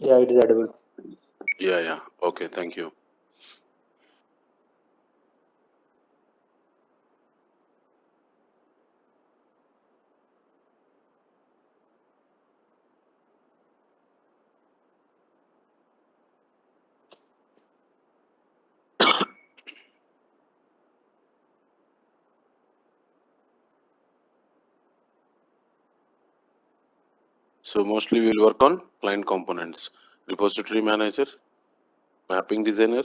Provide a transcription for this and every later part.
Yeah, it is audible. Yeah. Okay, thank you. So mostly we'll work on client components, repository manager, mapping designer,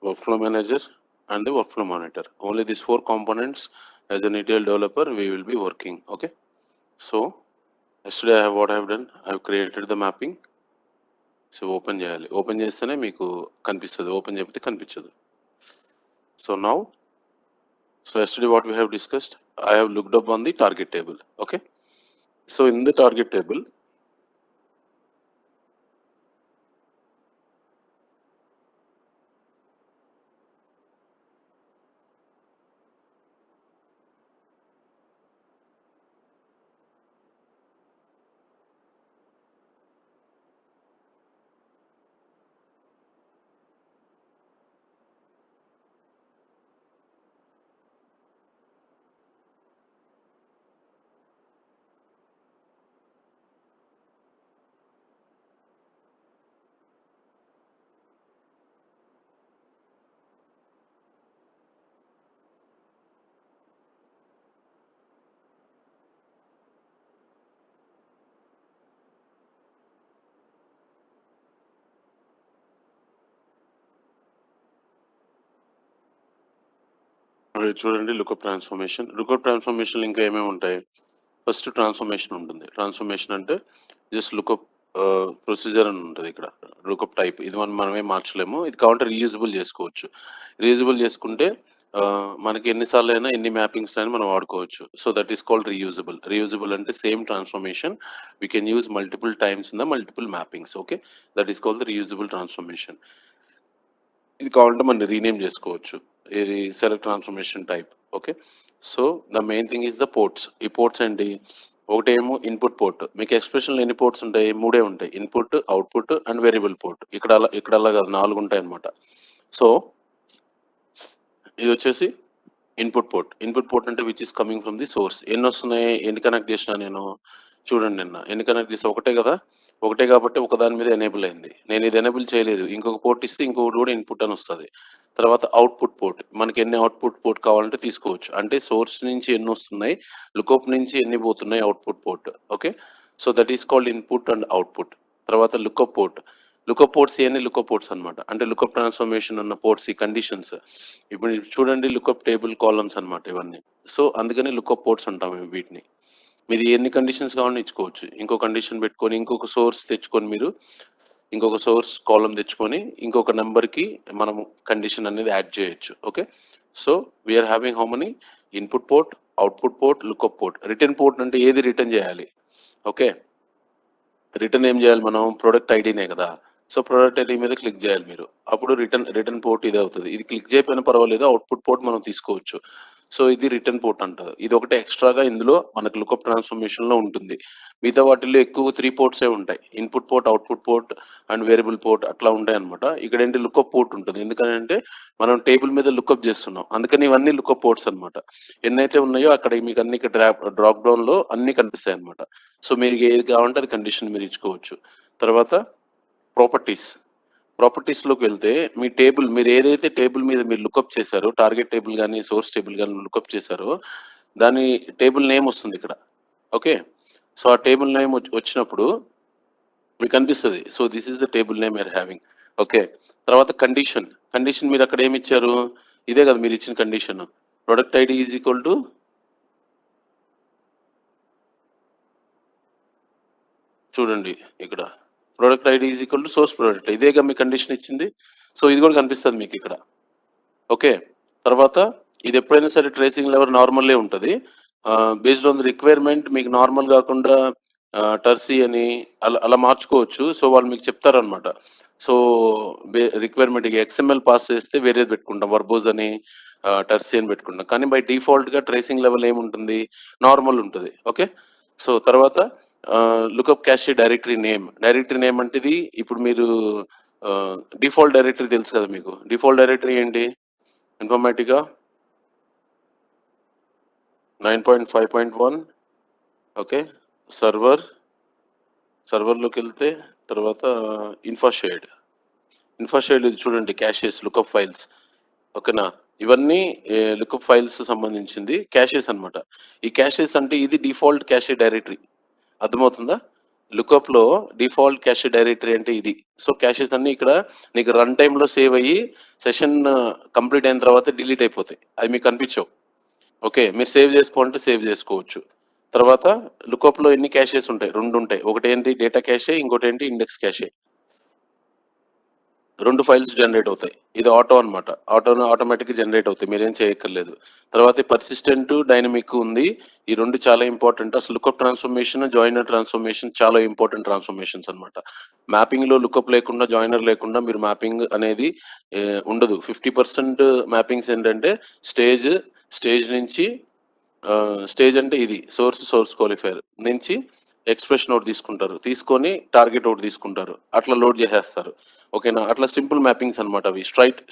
workflow manager, and the workflow monitor. Only these 4 components as an ETL developer we will be working. Okay. So yesterday what I have done, I have created the mapping. So open చేయాలి, open చేస్తేనే మీకు కనిపిస్తుంది, open చేస్తే కనిపించదు. So now, so yesterday what we have discussed, I have looked up on the target table. Okay, so in the target table, చూడండి lookup transformation ఇంకా ఏమేమి ఉంటాయి. ఫస్ట్ ట్రాన్స్ఫర్మేషన్ ఉంటుంది. ట్రాన్స్ఫర్మేషన్ అంటే జస్ట్ లుకప్ ప్రొసీజర్ అని ఉంటుంది. ఇక్కడ లుకప్ టైప్ ఇది మనమే మార్చలేము, ఇది కావాలంటే రీయూజబుల్ చేసుకోవచ్చు. రీయూజబుల్ చేసుకుంటే మనకి ఎన్నిసార్లు అయినా ఎన్ని మ్యాపింగ్స్ అయినా మనం వాడుకోవచ్చు. So that is called reusable. Reusable అంటే same transformation we can use multiple times in the multiple mappings. Okay, that is called the reusable transformation. ఇది కావాలంటే మనం రీనేమ్ చేసుకోవచ్చు, ఇది select transformation type. Okay, so the main thing is the ports. ఈ ports ఏంటి, ఒకటేమో input port. మీకు expression ఎన్ని పోర్ట్స్ ఉంటాయి, 3 ఉంటాయి, input, output and variable port. ఇక్కడ అలా కాదు, 4 ఉంటాయి అనమాట. సో ఇది వచ్చేసి ఇన్పుట్ పోర్ట్. ఇన్పుట్ పోర్ట్ అంటే which is coming from the source. ఎన్ని వస్తున్నాయి, ఎన్ని కనెక్ట్ చేసినా నేను, చూడండి నిన్న ఎన్ని కనెక్ట్ చేస్తే ఒకటే కదా, ఒకటే కాబట్టి ఒక దాని మీద ఎనేబుల్ అయింది. నేను ఇది ఎనేబుల్ చేయలేదు, ఇంకొక పోర్ట్ ఇస్తే ఇంకొకటి కూడా ఇన్పుట్ అని వస్తుంది. తర్వాత అవుట్పుట్ పోర్ట్, మనకి ఎన్ని అవుట్పుట్ పోర్ట్ కావాలంటే తీసుకోవచ్చు. అంటే సోర్స్ నుంచి ఎన్ని వస్తున్నాయి, లుకప్ నుంచి ఎన్ని పోతున్నాయి output port. Okay, so that is called input and output. తర్వాత లుకప్ పోర్ట్. లుకప్ పోర్ట్స్ ఇవన్నీ లుకప్ పోర్ట్స్ అనమాట. అంటే లుకప్ ట్రాన్స్ఫర్మేషన్ ఉన్న పోర్ట్స్ ఈ కండిషన్స్. ఇప్పుడు చూడండి లుకప్ టేబుల్ కాలమ్స్ అనమాట ఇవన్నీ. సో అందుకని లుకప్ పోర్ట్స్ అంటాం వీటిని. మీరు ఎన్ని కండిషన్స్ కావాలని ఇచ్చుకోవచ్చు. ఇంకో కండిషన్ పెట్టుకొని ఇంకొక సోర్స్ తెచ్చుకొని, మీరు ఇంకొక సోర్స్ కాలం తెచ్చుకొని ఇంకొక నెంబర్కి మనం కండిషన్ అనేది యాడ్ చేయొచ్చు. Okay, so we are having how many, input port, output port, lookup port. Return port అంటే ఏది రిటర్న్ చేయాలి. ఓకే, రిటర్న్ ఏం చేయాలి మనం, ప్రొడక్ట్ ఐడినే కదా. సో ప్రొడక్ట్ ఐడి మీద క్లిక్ చేయాలి మీరు, అప్పుడు రిటర్న్ పోర్ట్ ఇది అవుతుంది. ఇది క్లిక్ చేయకపోయినా పర్వాలేదు, అవుట్పుట్ పోర్ట్ మనం తీసుకోవచ్చు. సో ఇది రిటర్న్ పోర్ట్ అంటారు. ఇది ఒకటి ఎక్స్ట్రాగా ఇందులో మనకు లుకప్ ట్రాన్స్ఫర్మేషన్ లో ఉంటుంది. మిగతా వాటిల్లో ఎక్కువ 3 పోర్ట్సే ఉంటాయి, input port, output port and variable port అట్లా ఉంటాయి అనమాట. ఇక్కడ ఏంటి లుకప్ పోర్ట్ ఉంటుంది, ఎందుకంటే మనం టేబుల్ మీద లుకప్ చేస్తున్నాం, అందుకని ఇవన్నీ లుకప్ పోర్ట్స్ అనమాట. ఎన్నైతే ఉన్నాయో అక్కడ మీకు అన్ని డ్రాప్ డౌన్ లో అన్ని కనిపిస్తాయి అనమాట. సో మీకు ఏది కావాలంటే అది కండిషన్ మీరు ఇచ్చుకోవచ్చు. తర్వాత ప్రాపర్టీస్లోకి వెళ్తే, మీ టేబుల్, మీరు ఏదైతే టేబుల్ మీద మీరు లుకప్ చేశారో, టార్గెట్ టేబుల్ కానీ సోర్స్ టేబుల్ కానీ లుకప్ చేశారో, దాని టేబుల్ నేమ్ వస్తుంది ఇక్కడ. ఓకే, సో ఆ టేబుల్ నేమ్ వచ్చినప్పుడు మీకు అనిపిస్తుంది, so this is the table name you're having. Okay, తర్వాత కండిషన్ మీరు అక్కడ ఏమి ఇచ్చారు, ఇదే కదా మీరు ఇచ్చిన condition. Product ID is equal to, చూడండి ఇక్కడ product ID is equal to source product, ఇదేగా మీ కండిషన్ ఇచ్చింది. సో ఇది కూడా కనిపిస్తుంది మీకు ఇక్కడ. ఓకే, తర్వాత ఇది ఎప్పుడైనా సరే ట్రేసింగ్ లెవెల్ నార్మల్లే ఉంటుంది. బేస్డ్ ఆన్ ది రిక్వైర్మెంట్ మీకు నార్మల్ కాకుండా టర్సీ అని అలా అలా మార్చుకోవచ్చు. సో వాళ్ళు మీకు చెప్తారనమాట. సో రిక్వైర్మెంట్ ఎక్స్ఎంఎల్ పాస్ చేస్తే వేరేది పెట్టుకుంటాం, వర్బోజ్ అని, టర్సీ అని పెట్టుకుంటాం. కానీ బై డిఫాల్ట్గా ట్రేసింగ్ లెవెల్ ఏముంటుంది, నార్మల్ ఉంటుంది. ఓకే, సో తర్వాత లుకప్ క్యాషే డైరెక్టరీ నేమ్ అంటే ఇది ఇప్పుడు మీరు డిఫాల్ట్ డైరెక్టరీ తెలుసు కదా మీకు. డిఫాల్ట్ డైరెక్టరీ ఏంటి? ఇన్ఫర్మాటికా 9.5.1 ఓకే. సర్వర్‌లోకి వెళ్తే తర్వాత ఇన్ఫాషేడ్. ఇన్ఫాషేడ్ ఇది చూడండి క్యాషెస్, లుకప్ ఫైల్స్. ఓకేనా? ఇవన్నీ లుకప్ ఫైల్స్ సంబంధించింది క్యాషెస్ అన్నమాట. ఈ క్యాషెస్ అంటే ఇది డిఫాల్ట్ క్యాషే డైరెక్టరీ. అర్థమవుతుందా? లుకప్‌లో డిఫాల్ట్ క్యాషే డైరెక్టరీ అంటే ఇది. సో, క్యాషెస్ అన్నీ ఇక్కడ నీకు రన్ టైమ్‌లో సేవ్ అయ్యి సెషన్ కంప్లీట్ అయిన తర్వాత డిలీట్ అయిపోతాయి. అవి మీకు కనిపించవు. ఓకే. మీరు సేవ్ చేసుకోవాలంటే సేవ్ చేసుకోవచ్చు. తర్వాత లుకప్‌లో ఎన్ని క్యాషెస్ ఉంటాయి? 2 ఉంటాయి. ఒకటేంటి డేటా క్యాషే, ఇంకోటేంటి ఇండెక్స్ క్యాషే. 2 ఫైల్స్ జనరేట్ అవుతాయి. ఇది ఆటో అన్నమాట. ఆటోమేటిక్‌గా జనరేట్ అవుతాయి. మీరేం చేయక్కర్లేదు. తర్వాత పర్సిస్టెంట్, డైనమిక్ ఉంది. ఈ 2 చాలా ఇంపార్టెంట్. అసలు లుకప్ ట్రాన్స్‌ఫర్మేషన్, జాయినర్ ట్రాన్స్‌ఫర్మేషన్ చాలా ఇంపార్టెంట్ ట్రాన్స్‌ఫర్మేషన్స్ అన్నమాట. మ్యాపింగ్‌లో లుకప్ లేకుండా, జాయినర్ లేకుండా మీరు మ్యాపింగ్ అనేది ఉండదు. 50% మ్యాపింగ్స్ ఏంటంటే స్టేజ్, స్టేజ్ నుంచి స్టేజ్ అంటే ఇది సోర్స్ క్వాలిఫైయర్ నుంచి ఎక్స్ప్రెషన్ ఒకటి తీసుకుంటారు. తీసుకొని టార్గెట్ ఒకటి తీసుకుంటారు. అట్లా లోడ్ చేసేస్తారు. ఓకేనా? అట్లా సింపుల్ మ్యాపింగ్స్ అన్నమాట అవి.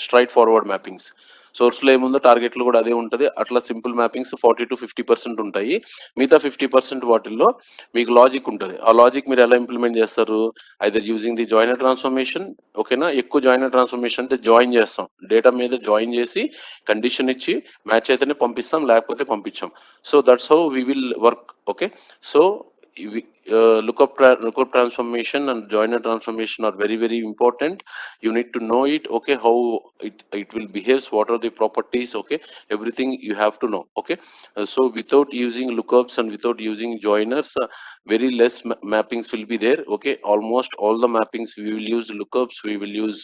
Straight forward mappings. సోర్స్‌లో ఏముందో టార్గెట్‌లో కూడా అదే ఉంటది. అట్లా సింపుల్ మ్యాపింగ్స్ 40-50% ఉంటాయి. మిగతా 50% వాటిల్లో మీకు లాజిక్ ఉంటది. ఆ లాజిక్ మీరు ఎలా ఇంప్లిమెంట్ చేస్తారు? Either using the joiner transformation ఓకేనా? ఎక్కువ జాయినర్ ట్రాన్స్‌ఫర్మేషన్ అంటే జాయిన్ చేస్తాం. డేటా మీద జాయిన్ చేసి కండిషన్ ఇచ్చి మ్యాచ్ అయితేనే పంపిస్తాం. లేకపోతే పంపించం. So that's how we will work. Okay. So we, lookup transformation and joiner transformation are very important. You need to know it. Okay, how it will behaves. What are the properties? Okay, everything you have to know. Okay. So without using lookups and without using joiners, very less mappings will be there. Okay, almost all the mappings we will use lookups. We will use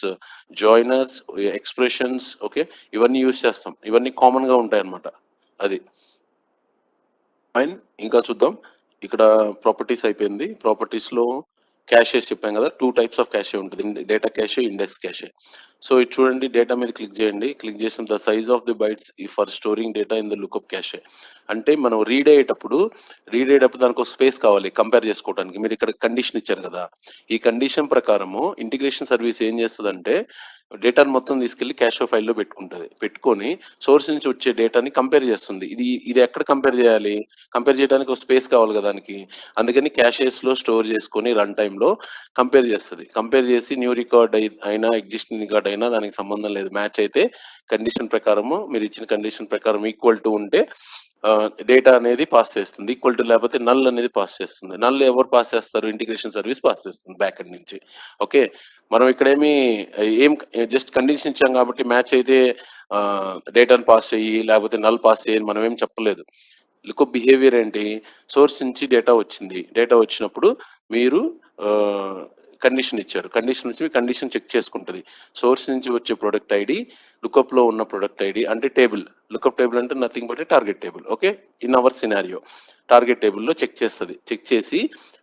joiners, expressions. Okay, ఇవన్నీ use చేస్తాం. ఇవన్నీ common గా ఉంటాయి అన్నమాట. అది fine. ఇంకా చూద్దాం. ఇక్కడ ప్రాపర్టీస్ అయిపోయింది. ప్రాపర్టీస్‌లో క్యాషెస్ చెప్పాం కదా! 2 టైప్స్ ఆఫ్ క్యాషే ఉంటది. Data cache, index cache. So, ఇది చూడండి డేటా మీద క్లిక్ చేయండి. క్లిక్ చేసిన the size of the bytes for storing data in the lookup cache. అంటే మనం రీడ్ అయ్యేటప్పుడు దానికొక స్పేస్ కావాలి కంపేర్ చేసుకోవడానికి. మీరు ఇక్కడ కండిషన్ ఇచ్చారు కదా! ఈ కండిషన్ ప్రకారము ఇంటిగ్రేషన్ సర్వీస్ ఏం చేస్తదంటే డేటాను మొత్తం తీసుకెళ్ళి క్యాషే ఫైల్‌లో పెట్టుకుంటది. పెట్టుకొని సోర్స్ నుంచి వచ్చే డేటాని కంపేర్ చేస్తుంది. ఇది ఎక్కడ కంపేర్ చేయాలి? కంపేర్ చేయడానికి ఒక స్పేస్ కావాలి కదా దానికి. అందుకని క్యాషెస్‌లో స్టోర్ చేసుకొని రన్ టైమ్‌లో కంపేర్ చేస్తది. కంపేర్ చేసి న్యూ రికార్డ్ అయినా, ఎగ్జిస్టింగ్ రికార్డ్ అయినా దానికి సంబంధం లేదు. మ్యాచ్ అయితే కండిషన్ ప్రకారము మీరిచ్చిన కండిషన్ ప్రకారం ఈక్వల్ టు ఉంటే డేటా అనేది పాస్ చేస్తుంది. ఈక్వల్ టు లేకపోతే నల్ అనేది పాస్ చేస్తుంది. నల్ ఎవరు పాస్ చేస్తారు? ఇంటిగ్రేషన్ సర్వీస్ పాస్ చేస్తుంది బ్యాక్ ఎండ్ నుంచి. ఓకే. మనం ఇక్కడేమి ఏం జస్ట్ కండిషన్ ఇచ్చాం కాబట్టి మ్యాచ్ అయితే డేటాను పాస్ చెయ్యి, లేకపోతే నల్ పాస్ చెయ్యి అని మనం ఏం చెప్పలేదు. లుకప్ బిహేవియర్ ఏంటి? సోర్స్ నుంచి డేటా వచ్చింది. డేటా వచ్చినప్పుడు మీరు కండిషన్ ఇచ్చారు. కండిషన్ నుంచి కండిషన్ చెక్ చేసుకుంటది. సోర్స్ నుంచి వచ్చే ప్రొడక్ట్ ఐడి, లుకప్‌లో ఉన్న ప్రొడక్ట్ ఐడి అంటే టేబుల్. లుకప్ టేబుల్ అంటే nothing but A target table. Okay. In our scenario. Target టేబుల్‌లో చెక్ చేస్తది. చెక్ చేసి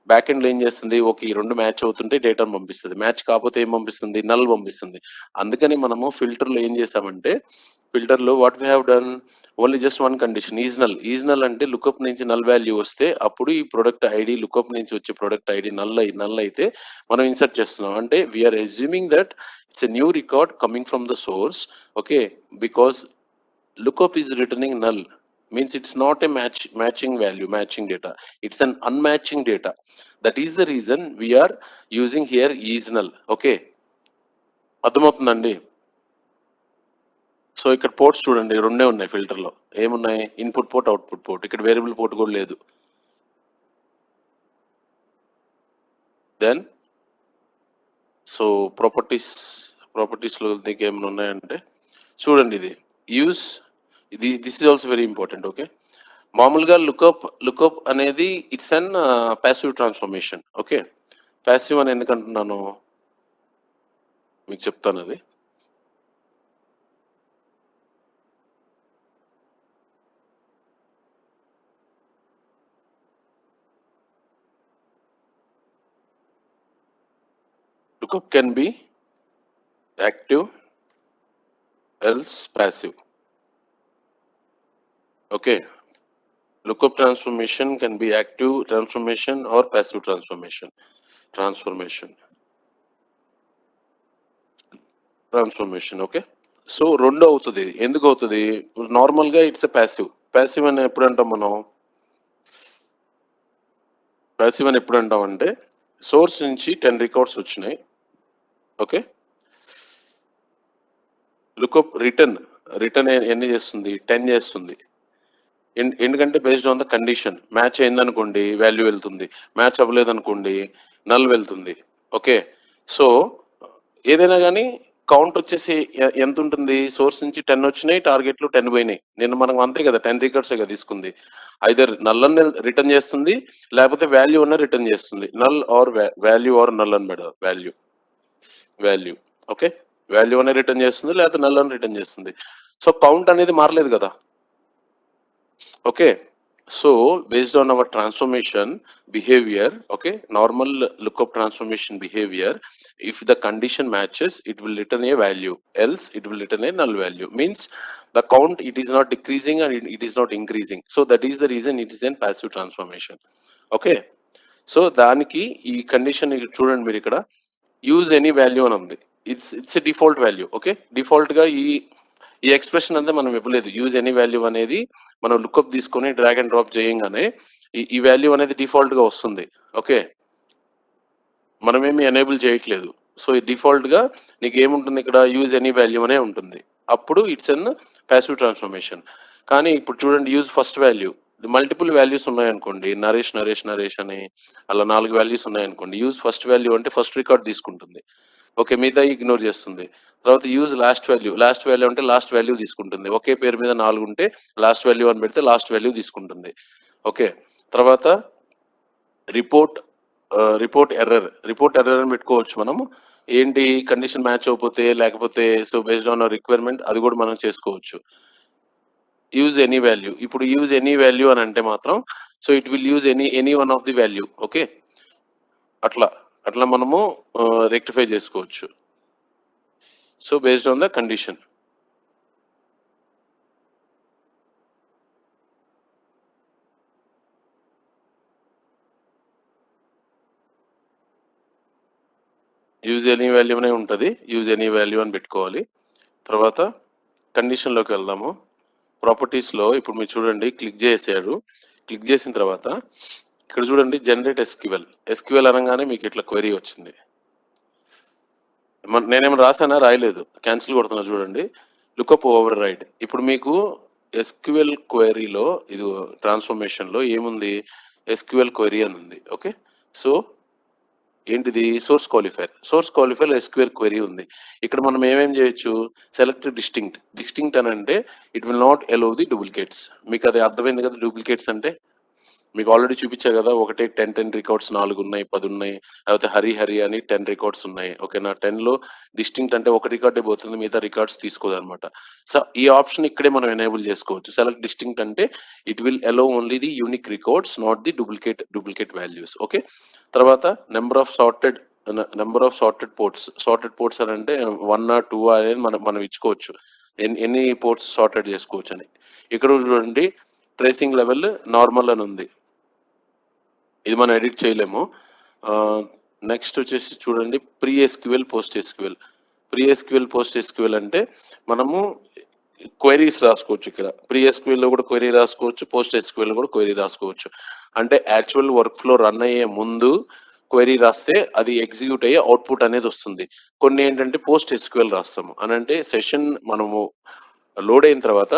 బ్యాక్ ఎండ్‌లో ఏం చేస్తుంది? ఓకే. ఈ 2 మ్యాచ్ అవుతుంటే డేటాను పంపిస్తది. మ్యాచ్ కాకపోతే ఏం పంపిస్తుంది? నల్ పంపిస్తుంది. అందుకని మనము ఫిల్టర్‌లో ఏం చేసామంటే ఫిల్టర్‌లో what we have done only just one condition is null అంటే లుకప్ నుంచి నల్ వాల్యూ వస్తే అప్పుడు ఈ ప్రొడక్ట్ ఐడి లుకప్ నుంచి వచ్చే ప్రొడక్ట్ ఐడి నల్ అయితే మనం ఇన్సర్ట్ చేస్తున్నాం అంటే we're assuming that it's a new record coming from the source okay because lookup is returning null means it's not a matching data, it's an unmatching data. That is the reason we are using here is null. Okay, అర్థమవుతుందండి. So ఇక్కడ ports చూడండి రెండే ఉన్నాయి ఫిల్టర్లో. ఏమున్నాయి? Input port, output port. ఇక్కడ variable port కూడా లేదు. Then so ప్రాపర్టీస్లో దీనికి ఏమైనా ఉన్నాయంటే చూడండి ఇది use this is also very important. Okay, మామూలుగా లుకప్ అనేది it's an passive transformation. Okay, passive అని ఎందుకంటున్నాను మీకు చెప్తాను. అది lookup can be active else passive. Okay, Lookup transformation can be active transformation or passive transformation. Transformation, okay. So 2 అవుతది. ఎందుకు అవుతది? నార్మల్‌గా ఇట్స్ ఎ పాసివ్. పాసివ్ అని ఎప్పుడంటాం మనం? పాసివ్ అని ఎప్పుడంటామంటే సోర్స్ నుంచి 10 రికార్డ్స్ వచ్చినాయి. ఓకే. లుకప్ రిటర్న్ ఎన్ని చేస్తుంది? 10 చేస్తుంది. ఎందుకంటే based on the condition. Match అయిందనుకోండి వాల్యూ వెళ్తుంది. మ్యాచ్ అవ్వలేదనుకోండి నల్ వెళ్తుంది. ఓకే. సో ఏదైనా గాని కౌంట్ వచ్చేసి ఎంతుంటుంది? సోర్స్ నుంచి 10 వచ్చినాయి. టార్గెట్‌లు 10 పోయినాయి. నిన్న మనం అంతే కదా! 10 రికార్డ్సే కదా తీసుకుంది. ఐదర్ నల్ అన్న రిటర్న్ చేస్తుంది. లేకపోతే వాల్యూ అన్న రిటర్న్ చేస్తుంది. Null or value or null అని వాల్యూ. వాల్యూ. ఓకే. వాల్యూ అనే రిటర్న్ చేస్తుంది. లేకపోతే నల్ అని రిటర్న్ చేస్తుంది. సో కౌంట్ అనేది మారలేదు కదా! Okay. So based on our transformation behavior, okay, normal lookup transformation behavior, if the condition matches, it will return a value. Else, it will return a null value. Means the count it is not decreasing and it is not increasing. So that is the reason it is in passive transformation. Okay. So దానికి ఈ condition చూడండి మీరు ఇక్కడ use any value అని ఉంది. It's default value. Okay. Default గా ఈ expression అంతా మనం ఇవ్వలేదు. యూజ్ ఎనీ వాల్యూ అనేది మనం లుక్అప్ తీసుకొని డ్రాగ్ అండ్ డ్రాప్ చేయంగానే ఈ వాల్యూ అనేది డిఫాల్ట్ గా వస్తుంది. ఓకే. మనమేమి ఎనేబుల్ చేయట్లేదు. సో ఈ డిఫాల్ట్ గా నీకు ఏముంటుంది ఇక్కడ యూజ్ ఎనీ వాల్యూ అనే ఉంటుంది. అప్పుడు ఇట్స్ ఎన్ పాసివ్ ట్రాన్స్ఫర్మేషన్. కానీ ఇప్పుడు చూడండి use first value multiple values ఉన్నాయనుకోండి నరేష్ అని అలా 4 వాల్యూస్ ఉన్నాయనుకోండి యూజ్ ఫస్ట్ వాల్యూ అంటే ఫస్ట్ రికార్డ్ తీసుకుంటుంది. ఓకే. మిగతాయి ఇగ్నోర్ చేస్తుంది. తర్వాత యూజ్ లాస్ట్ వాల్యూ అంటే లాస్ట్ వాల్యూ తీసుకుంటుంది. ఒకే పేరు మీద 4 ఉంటే లాస్ట్ వాల్యూ అని పెడితే లాస్ట్ వాల్యూ తీసుకుంటుంది. ఓకే. తర్వాత రిపోర్ట్ రిపోర్ట్ ఎర్రర్ అని పెట్టుకోవచ్చు మనము. ఏంటి కండిషన్ మ్యాచ్ అవ్వకపోతే లేకపోతే so based on hour requirement అది కూడా మనం చేసుకోవచ్చు. Use any value. ఇప్పుడు యూజ్ ఎనీ వాల్యూ అని అంటే మాత్రం so it will use any one of the value. Okay. అట్లా అట్లా మనము రెక్టిఫై చేసుకోవచ్చు. So based on the condition. Use any value అనే ఉంటది. యూజ్ ఎనీ వాల్యూ అని పెట్టుకోవాలి. తర్వాత కండిషన్‌లోకి వెళ్దాము. ప్రాపర్టీస్‌లో ఇప్పుడు మీరు చూడండి క్లిక్ చేసారు. క్లిక్ చేసిన తర్వాత ఇక్కడ చూడండి జనరేట్ ఎస్‌క్యూఎల్. ఎస్‌క్యూఎల్ అనంగానే మీకు ఇట్లా క్వెరీ వచ్చింది. నేనేమైనా రాసానా? రాయలేదు. క్యాన్సిల్ కొడుతున్నా చూడండి. Lookup override. ఇప్పుడు మీకు ఎస్‌క్యూఎల్ క్వెరీలో ఇది ట్రాన్స్‌ఫర్మేషన్‌లో ఏముంది? ఎస్‌క్యూఎల్ క్వెరీ అని ఉంది. ఓకే. సో ఏంటిది? సోర్స్ క్వాలిఫైర్ ఎస్‌క్యూఎల్ క్వెరీ ఉంది. ఇక్కడ మనం ఏమేం చేయొచ్చు? Select distinct. డిస్టింక్ట్ అని అంటే it will not allow the duplicates. మీకు అది అర్థమైంది కదా డూప్లికేట్స్ అంటే? మీకు ఆల్రెడీ చూపించా కదా! ఒకటే 10 రికార్డ్స్ 4 ఉన్నాయి, 10 ఉన్నాయి. లేకపోతే హరి అని 10 రికార్డ్స్ ఉన్నాయి. ఓకేనా? 10లో డిస్టింక్ట్ అంటే ఒక రికార్డే పోతుంది. మిగతా రికార్డ్స్ తీసుకోదనమాట. సో ఈ ఆప్షన్ ఇక్కడే మనం ఎనేబుల్ చేసుకోవచ్చు. సెలెక్ట్ డిస్టింక్ట్ అంటే it will allow only the unique records not the duplicate values. Okay. తర్వాత number of sorted ports. Sorted ports అని అంటే 1 ఆర్ 2 అనేది మనం ఇచ్చుకోవచ్చు. ఎన్ని పోర్ట్స్ సార్టెడ్ చేసుకోవచ్చు అని. ఇక్కడ చూడండి ట్రేసింగ్ లెవెల్ నార్మల్ అని ఉంది. ఇది మనం ఎడిట్ చేయలేము. నెక్స్ట్ వచ్చేసి చూడండి pre SQL, post SQL. Post SQL అంటే మనము క్వెరీస్ రాసుకోవచ్చు ఇక్కడ. ప్రీ ఎస్‌క్యూఎల్‌లో కూడా క్వెరీ రాసుకోవచ్చు. పోస్ట్ ఎస్‌క్యూఎల్‌లో కూడా క్వెరీ రాసుకోవచ్చు. అంటే యాక్చువల్ వర్క్ ఫ్లో రన్ అయ్యే ముందు క్వెరీ రాస్తే అది ఎగ్జిక్యూట్ అయ్యి అవుట్‌పుట్ అనేది వస్తుంది. కొన్ని ఏంటంటే పోస్ట్ ఎస్‌క్యూఎల్ రాస్తాము. అనంటే సెషన్ మనము లోడ్ అయిన తర్వాత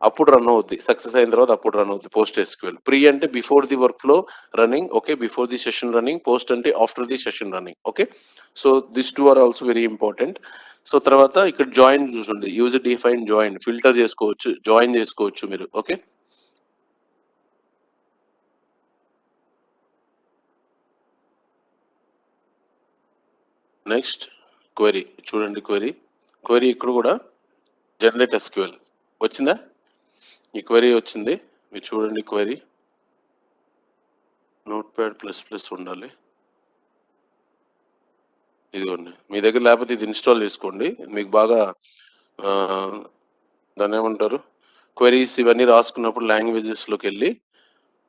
అప్పుడు రన్ అవుద్ది. సక్సెస్ అయిన తర్వాత అప్పుడు రన్ అవుద్ది పోస్ట్ ఎస్‌క్యూఎల్. ప్రీ అంటే before the workflow running. Okay. Before the session running. Post అంటే after the session running. Okay. So this 2 are also very important. So తర్వాత ఇక్కడ జాయిన్ చూడండి. యూజర్ డిఫైన్ జాయిన్ ఫిల్టర్ చేసుకోవచ్చు. Join చేసుకోవచ్చు మీరు. Okay. Next query చూడండి query ఇక్కడ కూడా జనరేట్ ఎస్‌క్యూఎల్ వచ్చిందా? ఈ క్వెరీ వచ్చింది. మీరు చూడండి క్వెరీ. నోట్‌ప్యాడ్ ప్లస్ ప్లస్ ఉండాలి. ఇదిగోండి. మీ దగ్గర లేకపోతే ఇది ఇన్‌స్టాల్ చేసుకోండి. మీకు బాగా దాన్నేమంటారు? క్వెరీస్ ఇవన్నీ రాసుకున్నప్పుడు లాంగ్వేజెస్‌లోకెళ్ళి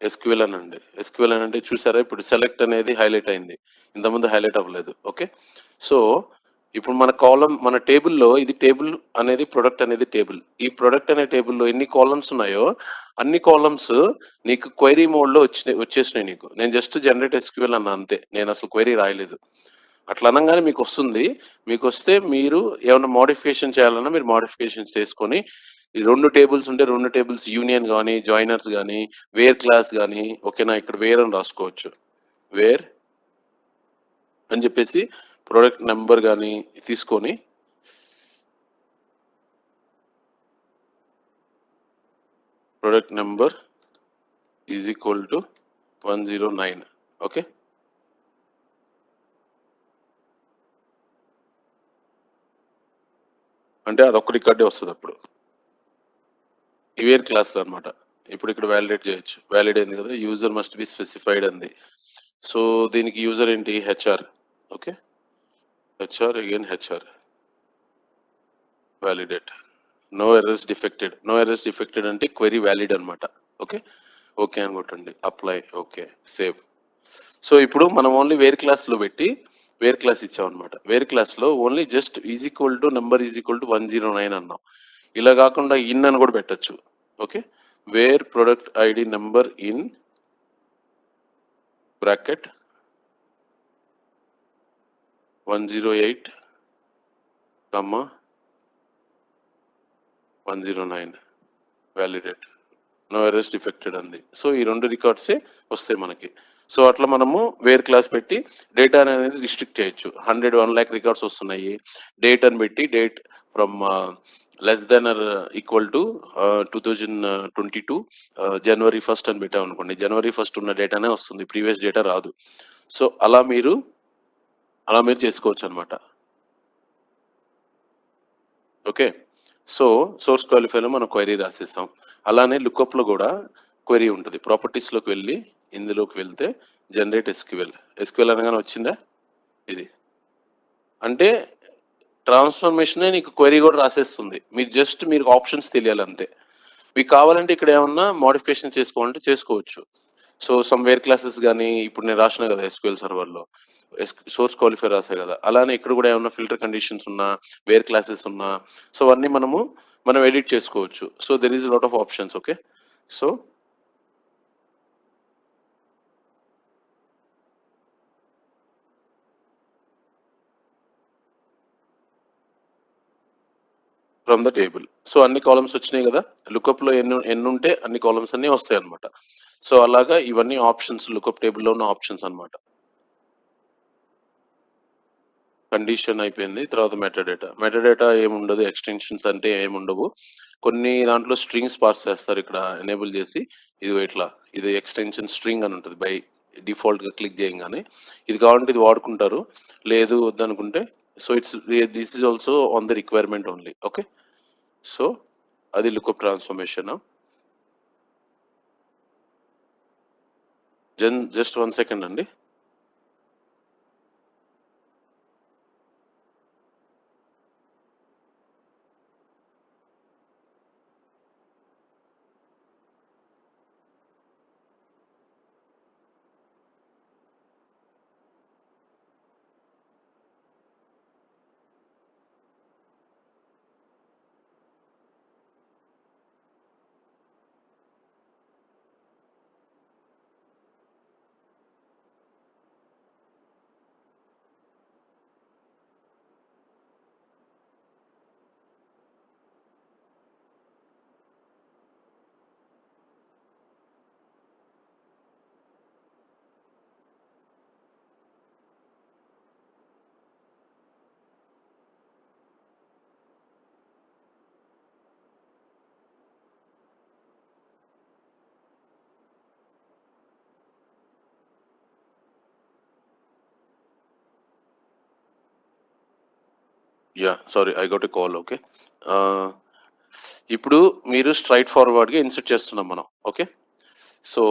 ఎస్క్యూఎల్ అనండి. ఎస్క్యూఎల్ అనంటే చూసారా ఇప్పుడు సెలెక్ట్ అనేది హైలైట్ అయింది. ఇంతకుముందు హైలైట్ అవ్వలేదు. ఓకే. సో, ఇప్పుడు మన కాలమ్ మన టేబుల్‌లో ఇది టేబుల్ అనేది ప్రొడక్ట్ అనేది టేబుల్. ఈ ప్రొడక్ట్ అనే టేబుల్‌లో ఎన్ని కాలమ్స్ ఉన్నాయో అన్ని కాలమ్స్ నీకు క్వెరీ మోడ్‌లో వచ్చేసినాయి నీకు. నేను జస్ట్ జనరేట్ ఎస్క్యూఎల్ అన్నా అంతే. నేను అసలు క్వెరీ రాయలేదు. అట్లా అనంగానే మీకొస్తుంది. మీకొస్తే మీరు ఏమన్నా మోడిఫికేషన్ చేయాలన్నా మీరు మోడిఫికేషన్స్ చేసుకొని ఈ 2 టేబుల్స్ ఉంటే 2 టేబుల్స్ యూనియన్ గాని, జాయినర్స్ గాని, వేర్ క్లాస్ గాని ఓకేనా? ఇక్కడ వేర్ అని రాసుకోవచ్చు. వేర్ అని చెప్పేసి ప్రొడక్ట్ నంబర్ గాని తీసుకొని product number is equal to 109 okay. అంటే అదొక్క రికార్డే వస్తది అప్పుడు. ఈ వేర్ క్లాస్‌లో అన్నమాట. ఇప్పుడు ఇక్కడ వాలిడేట్ చేయొచ్చు. వాలిడ్ అయింది కదా! యూజర్ మస్ట్ బి స్పెసిఫైడ్ అంది. సో, దీనికి యూజర్ ఏంటి? HR. Okay. HR again HR. Validate. No errors defected. No errors defected అంటే క్వెరీ వాలిడ్ అన్నమాట. ఓకే. ఓకే అని కొట్టండి. అప్లై. ఓకే. సేవ్. సో, ఇప్పుడు మనం ఓన్లీ వేర్ క్లాస్‌లో పెట్టి వేర్ క్లాస్ ఇచ్చామన్నమాట. వేర్ క్లాస్‌లో only just is equal to number is equal to 109 అన్నాం. ఇలా కాకుండా ఇన్ అని కూడా పెట్టొచ్చు. Okay. Where product ID number in bracket 108 comma 109 validate. No errors defected అంది. సో, ఈ 2 రికార్డ్సే వస్తాయి మనకి. సో, అట్లా మనము వేర్ క్లాస్ పెట్టి డేటా అనేది రిస్ట్రిక్ట్ చేయొచ్చు. 100, 1,00,000 రికార్డ్స్ వస్తున్నాయి. డేట్ అని పెట్టి date from less than or equal to 2022 జనవరి 1 అని పెట్టామనుకోండి. జనవరి 1 ఉన్న డేటానే వస్తుంది. ప్రీవియస్ డేటా రాదు. సో, అలా మీరు చేసుకోవచ్చనమాట. ఓకే. సో, సోర్స్ క్వాలిఫైర్‌లో మనం క్వెరీ రాసేసాం. అలానే లుకప్‌లో గూడా క్వెరీ ఉంటది. ప్రాపర్టీస్‌లోకి వెళ్ళి, ఇందులోకి వెళ్తే జనరేట్ ఎస్‌క్యూఎల్. ఎస్‌క్యూఎల్ అనగానే వచ్చిందా? ఇది. అంటే ట్రాన్స్‌ఫర్మేషనే నీకు క్వెరీ గూడా రాసేస్తుంది. మీరు ఆప్షన్స్ తెలియాలంతే. మీకు కావాలంటే ఇక్కడ ఏమన్నా మోడిఫికేషన్ చేసుకోవాలంటే చేసుకోవచ్చు. సో, సమ్ వేర్ క్లాసెస్ గాని, ఇప్పుడు నేను రాసినా గదా! ఎస్‌క్యూఎల్ సర్వర్‌లో. సోర్స్ క్వాలిఫైర్ రాసా గదా! అలానే ఇక్కడ గూడా ఏమన్నా ఫిల్టర్ కండిషన్స్ ఉన్నా, వేర్ క్లాసెస్ ఉన్నా, సో, అవన్నీ మనం ఎడిట్ చేసుకోవచ్చు. So, there is lot of options okay. So, from the table. So, అన్ని కాలమ్స్ వచ్చినాయి గదా! లుకప్‌లో ఎన్నుంటే అన్ని కాలమ్స్ అన్నీ వస్తాయన్నమాట. సో, అలాగా ఇవన్నీ ఆప్షన్స్ లుకప్ టేబుల్‌లో ఉన్న ఆప్షన్స్ అన్నమాట. కండిషన్ అయిపోయింది. తర్వాత మెటాడేటా. మెటాడేటా ఏముండదు. ఎక్స్‌టెన్షన్స్ అంటే ఏముండవు. కొన్ని దాంట్లో స్ట్రింగ్స్ పాస్ చేస్తారు ఇక్కడ ఎనేబుల్ చేసి. ఇదిగో ఇట్లా. ఇది ఎక్స్‌టెన్షన్ స్ట్రింగ్ అని ఉంటది. డిఫాల్ట్‌గా క్లిక్ చేయంగానే. ఇది కావాలంటే ఇది వాడుకుంటారు. లేదు వద్దనుకుంటే so, this is also on the requirement only. Okay. So, అది లుకప్ ట్రాన్స్‌ఫర్మేషన్. జస్ట్ 1 సెకండ్ అండి. Yeah! Sorry I got a call okay. ఆహ్, ఇప్పుడు మీరు స్ట్రెయిట్ ఫార్వర్డ్‌గా ఇన్సర్ట్ చేస్తున్నాం మనం. ఓకే. So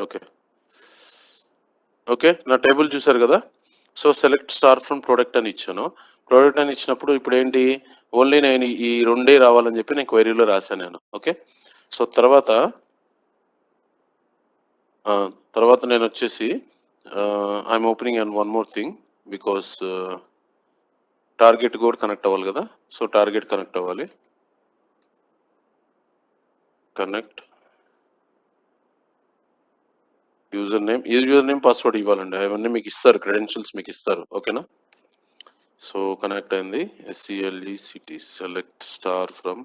okay. ఓకే. నా టేబుల్ చూసారు గదా! So, select star from product అని ఇచ్చాను. ప్రొడక్ట్ అని ఇచ్చినప్పుడు ఇప్పుడేంటి, ఓన్లీ నేను ఈ రెండే రావాలని జెప్పి నేను క్వెరీలో రాసాను నేను. ఓకే. సో, తర్వాత నేనొచ్చేసి I'm opening and one more thing because target కూడా కనెక్ట్ అవ్వాలి గదా! సో, టార్గెట్ కనెక్ట్ అవ్వాలి. కనెక్ట్ యూజర్ నేమ్, పాస్వర్డ్ ఇవ్వాలండి. అవన్నీ మీకిస్తారు. క్రెడెన్షియల్స్ మీకిస్తారు. ఓకేనా? సో, కనెక్ట్ అయింది. SELECT సెలెక్ట్ స్టార్ ఫ్రమ్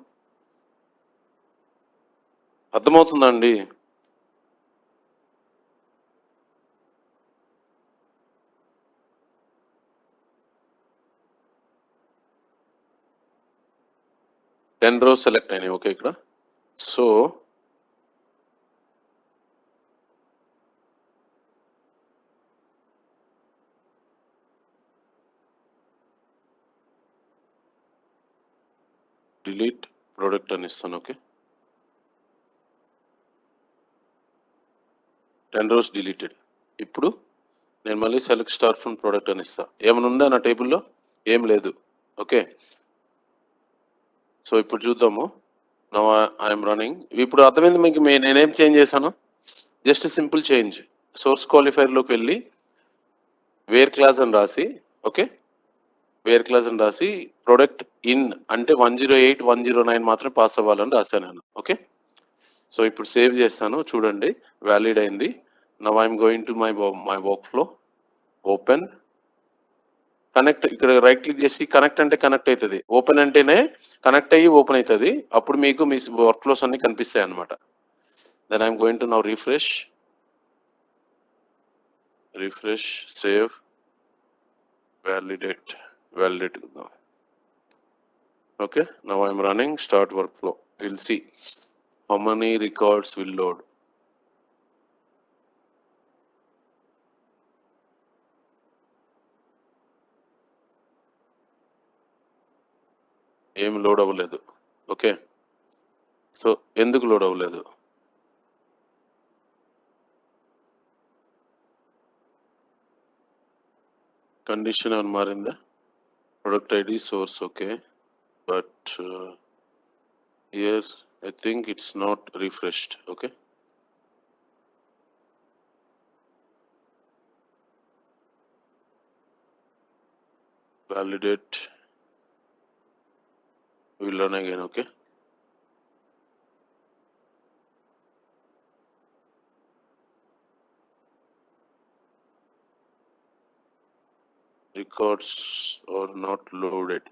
అర్థమవుతుందా అండి? టెన్ రోస్ సెలెక్ట్ అయినాయి. ఓకే ఇక్కడ. సో, డిలీట్ ప్రొడక్ట్ అని ఇస్తాను. ఓకే. 10 rows deleted. ఇప్పుడు నేను మళ్ళీ సెలెక్ట్ స్టార్ ఫ్రమ్ ప్రొడక్ట్ అని ఇస్తా. ఏమైనా ఉందా నా టేబుల్‌లో? ఏం లేదు. ఓకే. సో, ఇప్పుడు చూద్దాము. Now I'm running. ఇప్పుడు అర్థమైంది మీకు నేనేం చేంజ్ చేశాను? Just simple change. సోర్స్ క్వాలిఫైర్‌లోకి వెళ్లి వేర్ క్లాస్ అని రాసి, ఓకే. వేర్ క్లాస్ అని రాసి ప్రొడక్ట్ ఇన్ అంటే 108, 109 మాత్రమే పాస్ అవ్వాలని రాశాను నేను. ఓకే. సో, ఇప్పుడు సేవ్ చేస్తాను. చూడండి వాలిడ్ అయింది. Now I'm going to my workflow. Open. Connect ఇక్కడ రైట్ క్లిక్ చేసి కనెక్ట్ అంటే కనెక్ట్ అవుతుంది. ఓపెన్ అంటేనే కనెక్ట్ అయ్యి ఓపెన్ అవుతుంది. అప్పుడు మీకు మీ వర్క్ ఫ్లోస్ అన్ని కనిపిస్తాయి అన్నమాట. Then I'm going to now refresh, save, validate. Okay, now I'm running start workflow. We'll see how many records will load. ఏం లోడ్ అవ్వలేదు. ఓకే. సో, ఎందుకు లోడ్ అవ్వలేదు? కండిషన్ ఏమైనా మారిందా? Product ID source okay, but here I think it's not refreshed. Okay, validate, we'll run again. Okay, records are not loaded.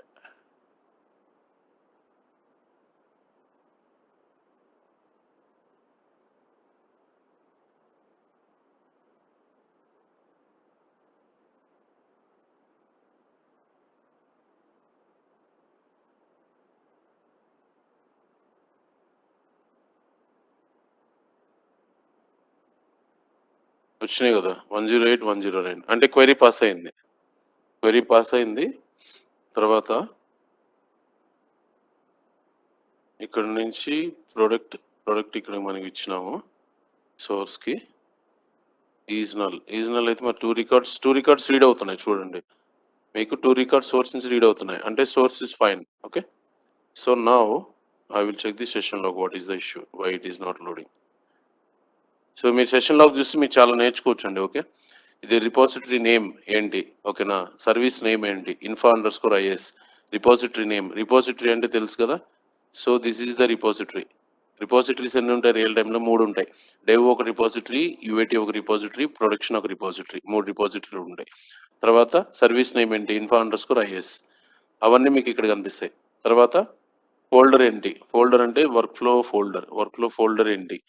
వచ్చినాయి కదా 108, 109 అంటే query pass అయింది. క్వెరీ పాస్ అయింది. తర్వాత ఇక్కడ నుంచి ప్రొడక్ట్ ఇక్కడ మనకి ఇచ్చినాము సోర్స్కి. ఈజనల్ అయితే మరి టూ రికార్డ్స్ రీడ్ అవుతున్నాయి చూడండి. మీకు 2 రికార్డ్స్ సోర్స్ నుంచి రీడ్ అవుతున్నాయి. అంటే source is fine. Okay. So now I will check the session log. What is the issue? Why it is not loading? So మీరు సెషన్ లాగ్ చూసి మీరు చాలా నేర్చుకోవచ్చండి. ఓకే. ఇది రిపోజిటరీ నేమ్ ఏంటి? ఓకేనా? సర్వీస్ నేమ్ ఏంటి? info_is. రిపోజిటరీ అంటే తెలుసు కదా. So this is the repository. Repositories ఎన్ని ఉంటాయి? రియల్ టైంలో 3 ఉంటాయి. డెవ్ ఒక రిపోజిటరీ, యూఏటీ ఒక రిపోజిటరీ, ప్రొడక్షన్ ఒక రిపోజిటరీ. 3 రిపోజిటరీలు ఉంటాయి. తర్వాత సర్వీస్ నేమ్ ఏంటి? info_is. అవన్నీ మీకు ఇక్కడ కనిపిస్తాయి. తర్వాత ఫోల్డర్ ఏంటి? ఫోల్డర్ అంటే వర్క్ ఫ్లో ఫోల్డర్ ఏంటి?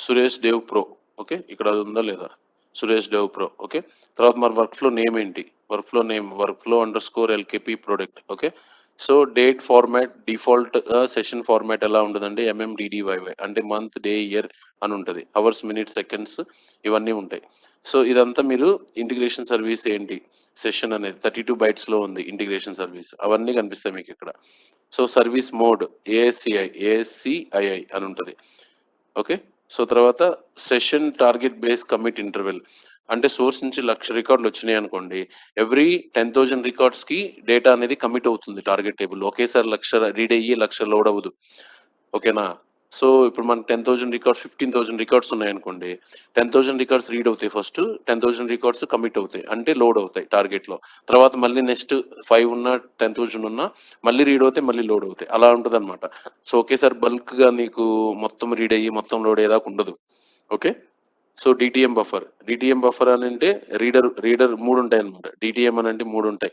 సురేష్ దేవ్ ప్రో. ఓకే. ఇక్కడ అది ఉందా లేదా? సురేష్ దేవ్ ప్రో. ఓకే. తర్వాత మరి వర్క్ ఫ్లో నేమ్ ఏంటి? Work flow under score LKP product. Okay. So date format default session format ఎలా ఉంటుందంటే MMDDYY అంటే మంత్, డే, ఇయర్ అని ఉంటుంది. అవర్స్, మినిట్స్, సెకండ్స్ ఇవన్నీ ఉంటాయి. సో ఇదంతా మీరు ఇంటిగ్రేషన్ సర్వీస్ ఏంటి? సెషన్ అనేది 32 బైట్స్లో ఉంది ఇంటిగ్రేషన్ సర్వీస్. అవన్నీ కనిపిస్తాయి మీకు ఇక్కడ. సో సర్వీస్ మోడ్ ASCII అని ఉంటుంది. ఓకే. సో తర్వాత session target base commit interval. అంటే సోర్స్ నుంచి 1,00,000 రికార్డులు వచ్చినాయి అనుకోండి. ఎవ్రీ 10,000 రికార్డ్స్ కి డేటా అనేది కమిట్ అవుతుంది టార్గెట్ టేబుల్. ఒకేసారి 1,00,000 రీడ్ అయ్యి 1,00,000 లోడ్ అవ్వదు. ఓకేనా? సో ఇప్పుడు మనకు 10,000 రికార్డ్స్ 15,000 రికార్డ్స్ ఉన్నాయనుకోండి. 10,000 రికార్డ్స్ రీడ్ అవుతాయి ఫస్ట్. 10,000 రికార్డ్స్ కమిట్ అవుతాయి. అంటే లోడ్ అవుతాయి టార్గెట్‌లో. తర్వాత మళ్ళీ నెక్స్ట్ 5 ఉన్నా, 10,000 ఉన్నా మళ్ళీ రీడ్ అవుతాయి, మళ్ళీ లోడ్ అవుతాయి. అలా ఉంటదనమాట. సో ఒకేసారి బల్క్‌గా నీకు మొత్తం రీడ్ అయ్యి, మొత్తం లోడ్ అయ్యేదాకా ఉండదు. Okay. So DTM buffer. DTM buffer అని అంటే రీడర్ 3 ఉంటాయన్నమాట. డిటిఎం అని అంటే 3 ఉంటాయి.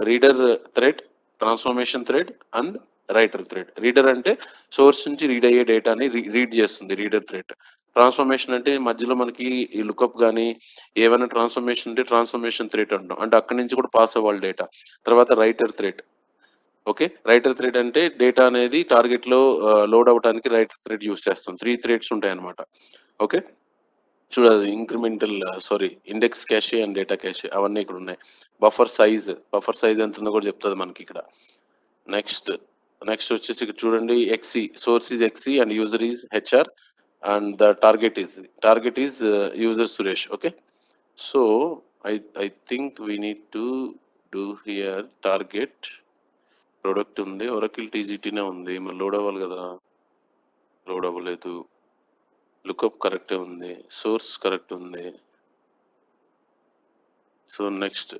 Reader thread, transformation thread and writer thread. Reader అంటే సోర్స్ నుంచి రీడ్ అయ్యే డేటాని రీడ్ చేస్తుంది రీడర్ థ్రెడ్. ట్రాన్స్ఫర్మేషన్ అంటే మధ్యలో మనకి ఈ లుకప్ గానీ ఏమైనా ట్రాన్స్ఫర్మేషన్ ఉంటే ట్రాన్స్ఫర్మేషన్ థ్రెడ్ అంటాం. అంటే అక్కడి నుంచి కూడా పాస్ అవ్వాలి డేటా. తర్వాత writer thread. Okay. Writer thread అంటే డేటా అనేది టార్గెట్‌లో లోడ్ అవ్వడానికి రైటర్ థ్రెడ్ యూజ్ చేస్తాం. 3 థ్రెడ్స్ ఉంటాయన్నమాట. ఓకే. చూడది incremental sorry index cache and data cache అవన్నీ ఇక్కడ ఉన్నాయి. బఫర్ సైజ్ ఎంత ఉందో కూడా చెప్తుంది మనకి ఇక్కడ. నెక్స్ట్ వచ్చేసి ఇక్కడ చూడండి XE source is XE and user is HR and the target is user Suresh. Okay. So I I think we need to do here target product ఉంది, ఒరకిల్ టీజీటీనే ఉంది, మరి లోడ్ అవ్వాలి కదా, లోడ్ అవ్వలేదు. లుకప్ కరెక్టే ఉంది, సోర్స్ కరెక్ట్ ఉంది. సో నెక్స్ట్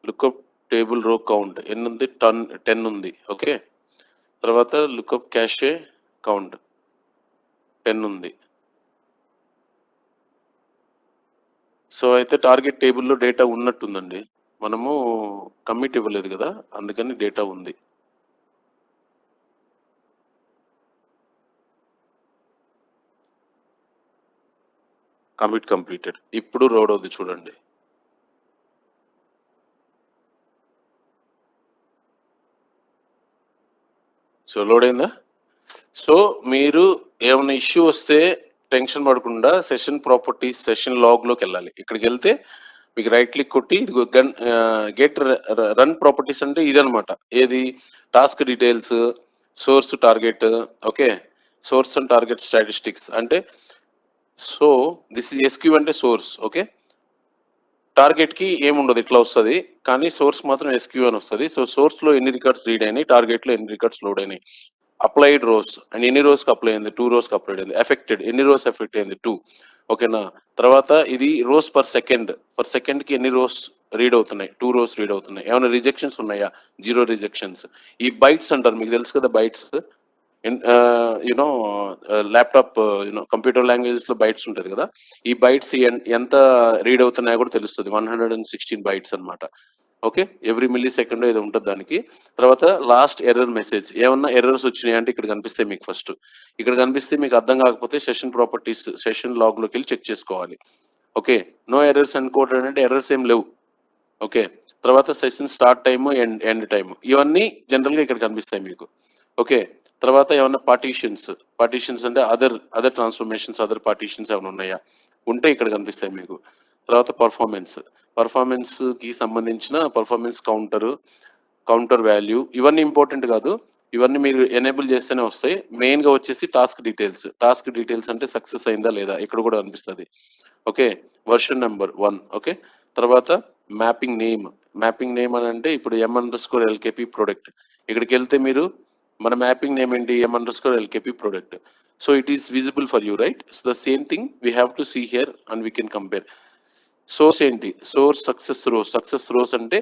లుకప్ టేబుల్ రో కౌంట్ ఎన్ని ఉంది, 10 ఉంది. ఓకే. తర్వాత లుకప్ క్యాషే కౌంట్ 10 ఉంది. సో అయితే టార్గెట్ టేబుల్లో డేటా ఉన్నట్టుందండి. మనము కమిట్ ఇవ్వలేదు కదా, అందుకని డేటా ఉంది. Commit completed. ఇప్పుడు లోడ్ అవుతుంది చూడండి. సో లోడ్ అయిందా? సో మీరు ఏమైనా ఇష్యూ వస్తే టెన్షన్ పడకుండా సెషన్ ప్రాపర్టీస్ సెషన్ లాగ్లోకి వెళ్ళాలి. ఇక్కడికి వెళ్తే మీకు రైట్ క్లిక్ కొట్టి ఇదిగో గెట్ రన్ ప్రాపర్టీస్ అంటే ఇదనమాట. ఏది task details, source target. Okay. Source and target statistics అంటే సో దిస్ ఇస్ ఎస్క్యూ అంటే సోర్స్. ఓకే. టార్గెట్ కి ఏముండదు ఇట్లా వస్తుంది, కానీ సోర్స్ మాత్రం ఎస్క్యూ అని వస్తుంది. సో సోర్స్ లో ఎన్ని రికార్డ్స్ రీడ్ అయినాయి, టార్గెట్ లో ఎన్ని రికార్డ్స్ లోడ్ అయినాయి, అప్లైడ్ రోస్ అండ్ ఎన్ని రోస్ కి అప్లై అయింది, 2 రోస్ కి అప్లై అయింది, ఎఫెక్టెడ్ ఎన్ని రోస్ ఎఫెక్ట్ అయింది 2. ఓకేనా. తర్వాత ఇది రోస్ పర్ సెకండ్ కి ఎన్ని రోస్ రీడ్ అవుతున్నాయి, 2 రోస్ రీడ్ అవుతున్నాయి. ఏమైనా రిజెక్షన్స్ ఉన్నాయా, 0 రిజెక్షన్స్. ఈ బైట్స్ అంటారు, మీకు తెలుసు కదా bytes. You know laptop computer languages లో బైట్స్ ఉంటుంది కదా, ఈ బైట్స్ ఎంత రీడ్ అవుతున్నాయో కూడా తెలుస్తుంది. 116 బైట్స్ అన్నమాట. ఓకే. ఎవ్రీ మిల్లీ సెకండ్ ఏదో ఉంటుంది దానికి. తర్వాత లాస్ట్ ఎర్రర్ మెసేజ్, ఏమన్నా ఎర్రర్స్ వచ్చినాయి అంటే ఇక్కడ కనిపిస్తాయి మీకు. ఫస్ట్ ఇక్కడ కనిపిస్తే మీకు అర్థం కాకపోతే సెషన్ ప్రాపర్టీస్ సెషన్ లాగ్ లోకి వెళ్ళి చెక్ చేసుకోవాలి. ఓకే. నో ఎర్రర్స్ ఎన్కోడెడ్ అంటే ఎర్రర్స్ ఏం లేవు. ఓకే. తర్వాత session start time end time ఇవన్నీ జనరల్ గా ఇక్కడ కనిపిస్తాయి మీకు. ఓకే. తర్వాత ఏమన్నా పార్టీషన్స్ అంటే అదర్ ట్రాన్స్ఫర్మేషన్స్, అదర్ పార్టీషన్స్ ఏమైనా ఉన్నాయా, ఉంటే ఇక్కడ కనిపిస్తాయి మీకు. తర్వాత పర్ఫార్మెన్స్ కి సంబంధించిన పర్ఫార్మెన్స్ కౌంటర్ వాల్యూ ఇవన్నీ ఇంపార్టెంట్ కాదు. ఇవన్నీ మీరు ఎనేబుల్ చేస్తేనే వస్తాయి. మెయిన్ గా వచ్చేసి టాస్క్ డీటెయిల్స్ అంటే సక్సెస్ అయిందా లేదా ఇక్కడ కూడా కనిపిస్తుంది. ఓకే. Version number 1. ఓకే. తర్వాత మ్యాపింగ్ నేమ్ అని అంటే ఇప్పుడు m_lkp ప్రొడక్ట్. ఇక్కడికి వెళ్తే మీరు మన మ్యాపింగ్ నేమ్ ఏంటి, m_lkp product. So it is visible for you, right. So the same thing we have to see here and we can compare. Source ఏంటి, సోర్స్ సక్సెస్ రోస్ అంటే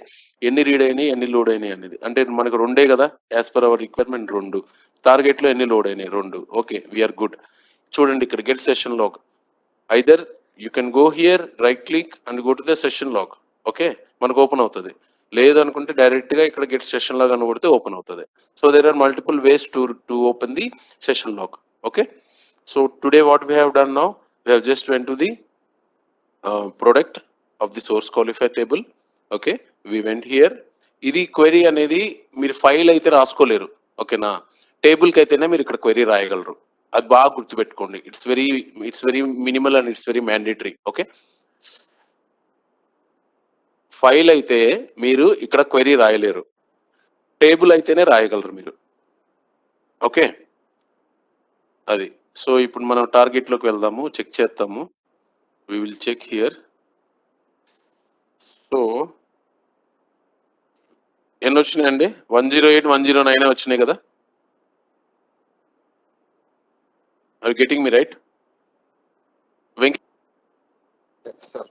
ఎన్ని రీడ్ అయినాయి, ఎన్ని లోడ్ అయినాయి అనేది. అంటే మనకు రెండే కదా, as per our requirement 2. Target లో ఎన్ని లోడ్ అయినాయి 2. Okay, we're good. చూడండి ఇక్కడ get session log. Either you can go here, right click and go to the session log. Okay. మనకు ఓపెన్ అవుతుంది. లేదనుకుంటే డైరెక్ట్ గా ఇక్కడ గెట్ సెషన్ లాగ్ అని కొడితే ఓపెన్ అవుతుంది. So there are multiple ways to open the session log. Okay. So today what we have done now, we have just went to the product of the source qualifier table. Okay. We went here. ఇది query అనేది మీరు file అయితే రాసుకోలేరు. ఓకేనా. Table కి అయితేనే మీరు ఇక్కడ query రాయగలరు. అది బాగా గుర్తుపెట్టుకోండి. It's very minimal and it's very mandatory. Okay. File అయితే మీరు ఇక్కడ క్వెరీ రాయలేరు, టేబుల్ అయితేనే రాయగలరు మీరు. ఓకే, అది. సో ఇప్పుడు మనం టార్గెట్లోకి వెళ్దాము, చెక్ చేద్దాము. We will check here. So ఎన్ని వచ్చినాయండి? 108, 109 వచ్చినాయి కదా? Are getting me right? Venky, Sir.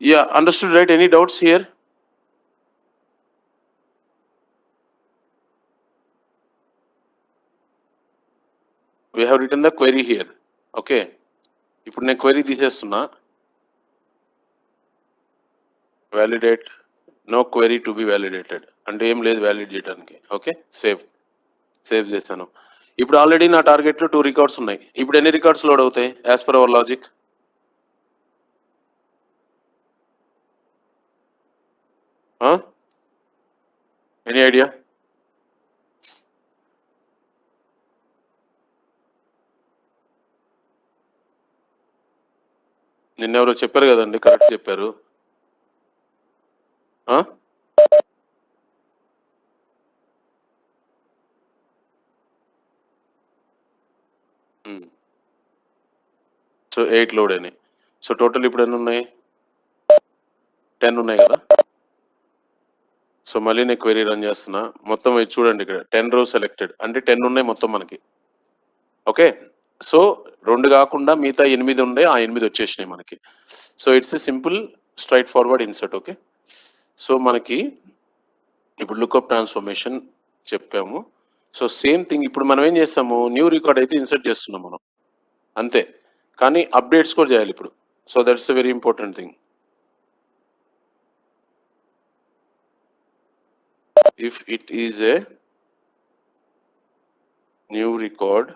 yeah, understood, right? Any doubts here? We have written the query here. Okay, ఇప్పుడు నేను క్వెరీ తీసేస్తున్నా. Validate, no query to be validated అంటే ఏం లేదు వ్యాలిడ్ చేయడానికి. ఓకే, సేవ్ చేశాను. ఇప్పుడు ఆల్రెడీ నా టార్గెట్లో 2 రికార్డ్స్ ఉన్నాయి. ఇప్పుడు ఎన్ని రికార్డ్స్ లోడ్ అవుతాయి as per our logic? Any idea? నిన్నెవరో చెప్పారు కదండి, కరెక్ట్ చెప్పారు. సో 8 లోడ్ అని. సో టోటల్ ఇప్పుడు ఎన్ని ఉన్నాయి? 10 ఉన్నాయి కదా? సో మళ్ళీ నేను క్వెరీ రన్ చేస్తున్నా. మొత్తం ఇది చూడండి, ఇక్కడ 10 rows సెలెక్టెడ్ అంటే 10 ఉన్నాయి మొత్తం మనకి. ఓకే, సో 2 కాకుండా మిగతా 8 ఉండే, ఆ 8 వచ్చేసినాయి మనకి. So it's a simple straight forward insert. Okay, so మనకి ఇప్పుడు లుకప్ ట్రాన్స్ఫర్మేషన్ చెప్పాము. సో సేమ్ థింగ్ ఇప్పుడు మనం ఏం చేస్తాము, న్యూ రికార్డ్ అయితే ఇన్సర్ట్ చేస్తున్నాం మనం అంతే, కానీ అప్డేట్స్ కూడా చేయాలి ఇప్పుడు. So that's a very important thing. If it is a new record,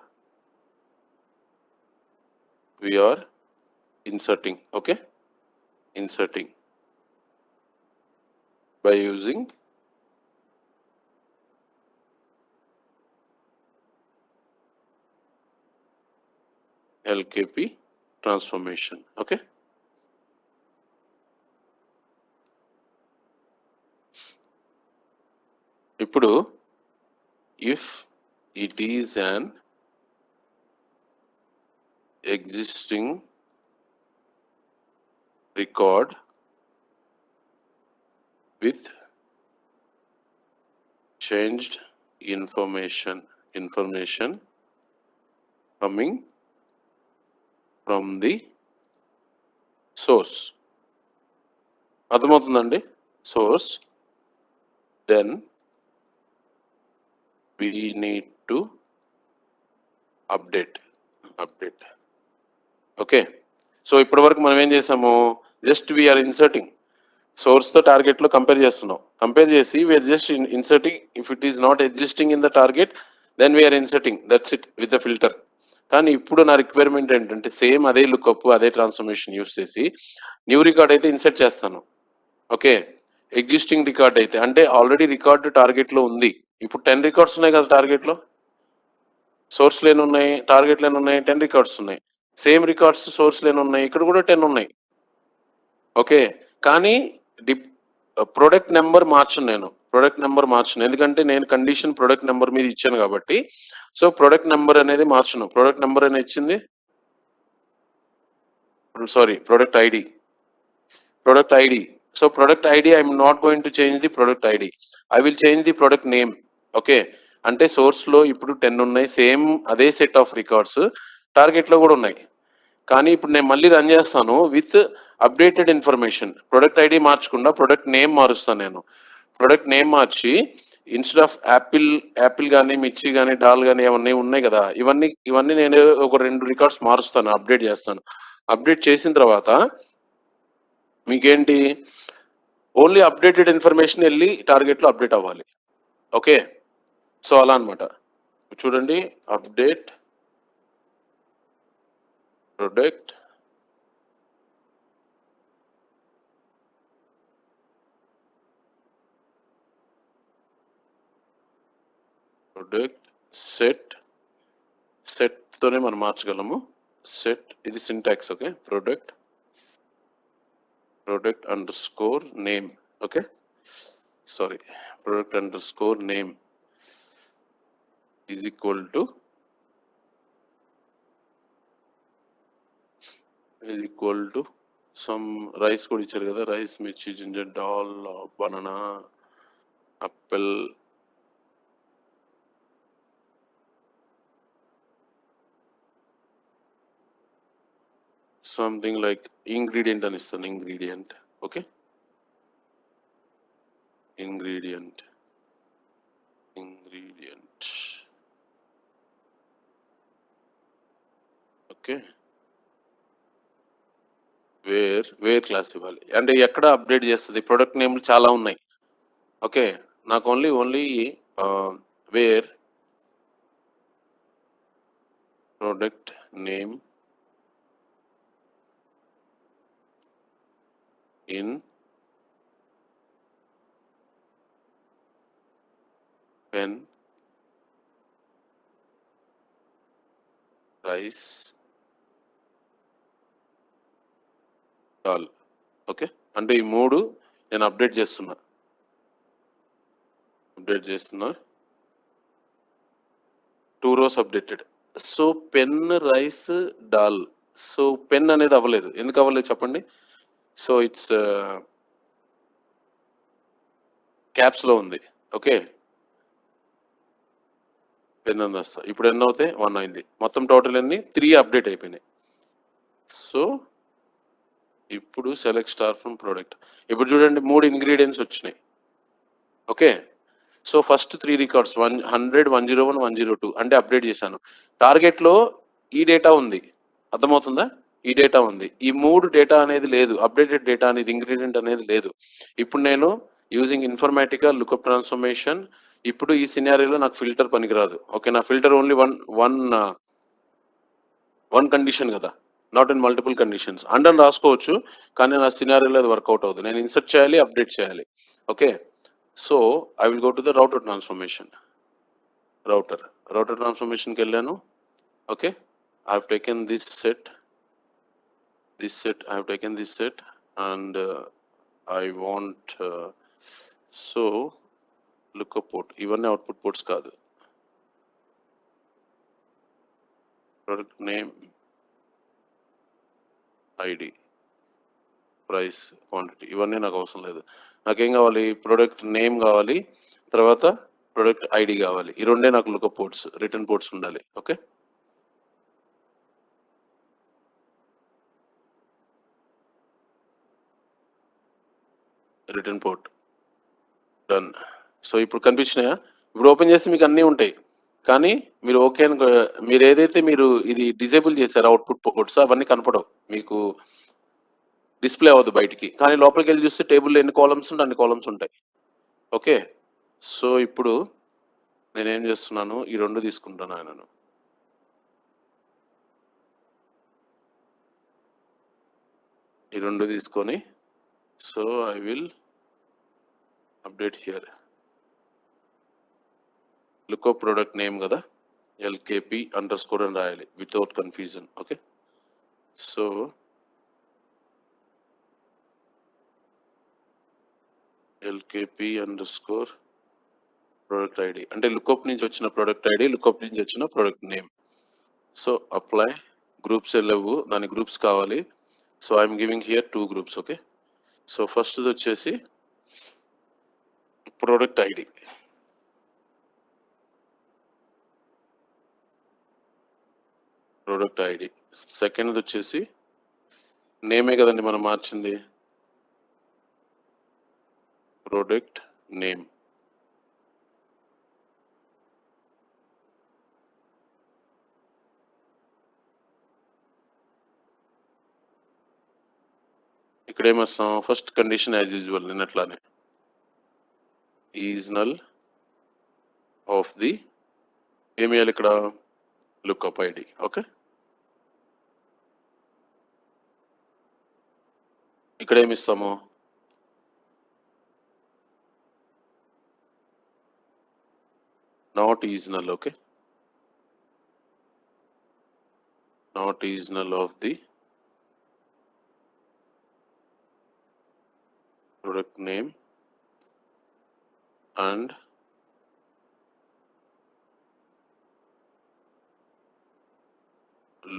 we are inserting. Okay, inserting by using LKP transformation. Okay, ఇప్పుడు if it is an existing record with changed information coming from the source, అర్థమవుతుందండి? source, then we need to update. Okay, so ఇప్పటి వరకు మనం ఏం చేసాము, just we're inserting. సోర్స్తో టార్గెట్లో compare చేస్తున్నాం. కంపేర్ చేసి we're just inserting. If it is not existing in the target, then we're inserting, that's it with the filter. కానీ ఇప్పుడు నా రిక్వైర్మెంట్ ఏంటంటే సేమ్ అదే లుక్అప్, అదే ట్రాన్స్ఫర్మేషన్ యూస్ చేసి న్యూ రికార్డ్ అయితే ఇన్సర్ట్ చేస్తాను. ఓకే, ఎగ్జిస్టింగ్ రికార్డ్ అయితే అంటే ఆల్రెడీ రికార్డు టార్గెట్లో ఉంది. ఇప్పుడు 10 రికార్డ్స్ ఉన్నాయి కదా టార్గెట్లో. సోర్స్ లేని ఉన్నాయి, టార్గెట్ లేని ఉన్నాయి, 10 రికార్డ్స్ ఉన్నాయి. సేమ్ రికార్డ్స్ సోర్స్ లేని ఉన్నాయి, ఇక్కడ కూడా 10 ఉన్నాయి. ఓకే, కానీ ప్రొడక్ట్ నెంబర్ మార్చను నేను. ఎందుకంటే నేను కండిషన్ ప్రొడక్ట్ నెంబర్ మీద ఇచ్చాను కాబట్టి. సో ప్రొడక్ట్ నెంబర్ అనేది మార్చను. ప్రొడక్ట్ నెంబర్ అనేది ఇచ్చింది, sorry, product ID. So product ID I'm not going to change the product ID, I will change the product name. Okay, అంటే సోర్స్ లో ఇప్పుడు 10 ఉన్నాయి, సేమ్ అదే సెట్ ఆఫ్ రికార్డ్స్ టార్గెట్ లో కూడా ఉన్నాయి. కానీ ఇప్పుడు నేను మళ్ళీ రన్ చేస్తాను with updated information. Product ID మార్చకుండా ప్రొడక్ట్ నేమ్ మారుస్తాను నేను. Product name March instead of Apple కానీ, మిర్చి కానీ, డాల్ కానీ అవన్నీ ఉన్నాయి కదా, ఇవన్నీ నేను ఒక 2 రికార్డ్స్ మారుస్తాను, అప్డేట్ చేస్తాను. అప్డేట్ చేసిన తర్వాత మీకేంటి, ఓన్లీ అప్డేటెడ్ ఇన్ఫర్మేషన్ వెళ్ళి టార్గెట్లో అప్డేట్ అవ్వాలి. ఓకే, సో అలా అనమాట. చూడండి, అప్డేట్ ప్రొడక్ట్ set సెట్ తోనే మనం మార్చగలము. సెట్ ఇది syntax. Okay, product underscore name. Okay, sorry, product underscore name is equal to some rice కూడా ఇచ్చారు కదా, rice, mirchi, ginger, dal, banana, apple, something like ingredient అని ఇస్తాను. Ingredient. Okay, ingredient. Okay, where class ఇవ్వాలి. అంటే ఎక్కడ update చేస్తుంది? Product నేమ్లు చాలా ఉన్నాయి. ఓకే, నాకు only where product name in pen rice dal. Okay, అంటే ఈ మూడు నేను అప్డేట్ చేస్తున్నా. 2 rows updated. So pen rice dal. So pen అనేది అవ్వలేదు. ఎందుకు అవ్వలేదు చెప్పండి? సో ఇట్స్ క్యాప్స్ లో ఉంది. ఓకే, పెన్ అని వస్తా. ఇప్పుడు ఎన్ని అవుతాయి? 1 అయింది. మొత్తం టోటల్ ఎన్ని? 3 అప్డేట్ అయిపోయినాయి. సో ఇప్పుడు సెలెక్ట్ స్టార్ ఫ్రమ్ ప్రోడక్ట్. ఇప్పుడు చూడండి 3 ఇంగ్రీడియంట్స్ వచ్చినాయి. ఓకే, సో ఫస్ట్ 3 రికార్డ్స్ 100, 101, 102 అంటే అప్డేట్ చేశాను. టార్గెట్ లో ఈ డేటా ఉంది, అర్థమవుతుందా? ఈ డేటా ఉంది. ఈ 3 డేటా అనేది లేదు, అప్డేటెడ్ డేటా అనేది ఇంగ్రీడియంట్ అనేది లేదు. ఇప్పుడు నేను యూజింగ్ ఇన్ఫర్మాటికా లుకప్ ట్రాన్స్ఫర్మేషన్, ఇప్పుడు ఈ సినారీలో నాకు ఫిల్టర్ పనికిరాదు. ఓకే, నా ఫిల్టర్ ఓన్లీ వన్ కండిషన్ కదా, not in multiple conditions. And అని రాసుకోవచ్చు, కానీ నా సినారీలో అది వర్కౌట్ అవుతుంది. నేను ఇన్సర్ట్ చేయాలి, అప్డేట్ చేయాలి. Okay, so I will go to the router transformation. Router ట్రాన్స్ఫర్మేషన్కి వెళ్ళాను. Okay, I have taken this set and I want so lookup port. ఇవన్నీ అవుట్పుట్ పోర్ట్స్ కాదు. Product name, ID, price, quantity ఇవన్నీ నాకు అవసరం లేదు. నాకేం కావాలి? ప్రొడక్ట్ నేమ్ కావాలి, తర్వాత ప్రొడక్ట్ ఐడి కావాలి. ఈ రెండే నాకు లుకప్ పోర్ట్స్, రిటర్న్ పోర్ట్స్ ఉండాలి. Okay, return port done. So ఇప్పుడు కనిపించినాయా? ఇప్పుడు ఓపెన్ చేసి మీకు అన్నీ ఉంటాయి, కానీ మీరు ఓకే అని మీరు ఏదైతే మీరు ఇది డిజేబుల్ చేశారో అవుట్పుట్ పోర్ట్స్ అవన్నీ కనపడవు, మీకు డిస్ప్లే అవ్వదు బయటికి. కానీ లోపలికి వెళ్ళి చూస్తే టేబుల్లో ఎన్ని కాలమ్స్ ఉంటే అన్ని కాలమ్స్ ఉంటాయి. ఓకే, సో ఇప్పుడు నేనేం చేస్తున్నాను, ఈ 2 తీసుకుంటాను ఆయనను. ఈ 2 తీసుకొని so I will update here. Lookup product name కదా, ఎల్కేపి అండర్ స్కోర్ అని రాయాలి without confusion. Okay, so LKP under score product ID అంటే లుకప్ నుంచి వచ్చిన ప్రొడక్ట్ ఐడి, లుకప్ నుంచి వచ్చిన product name. So apply. Groups లేవు, దాని గ్రూప్స్ కావాలి. So I'm giving here 2 groups. Okay, so first వచ్చేసి ప్రొడక్ట్ ఐడి. సెకండ్ వచ్చేసి నేమే కదండి మనం మార్చింది, ప్రొడక్ట్ నేమ్. ఇక్కడ ఏమొస్తాం? ఫస్ట్ కండిషన్ యాజ్ యూజువల్ నిన్నట్లానే, ఈజ్ నల్ ఆఫ్ ది ఏమి ఇక్కడ లుకప్ ఐడి. ఓకే, ఇక్కడ ఏమి ఇస్తాము? Not is null. Okay, not is null of the product name and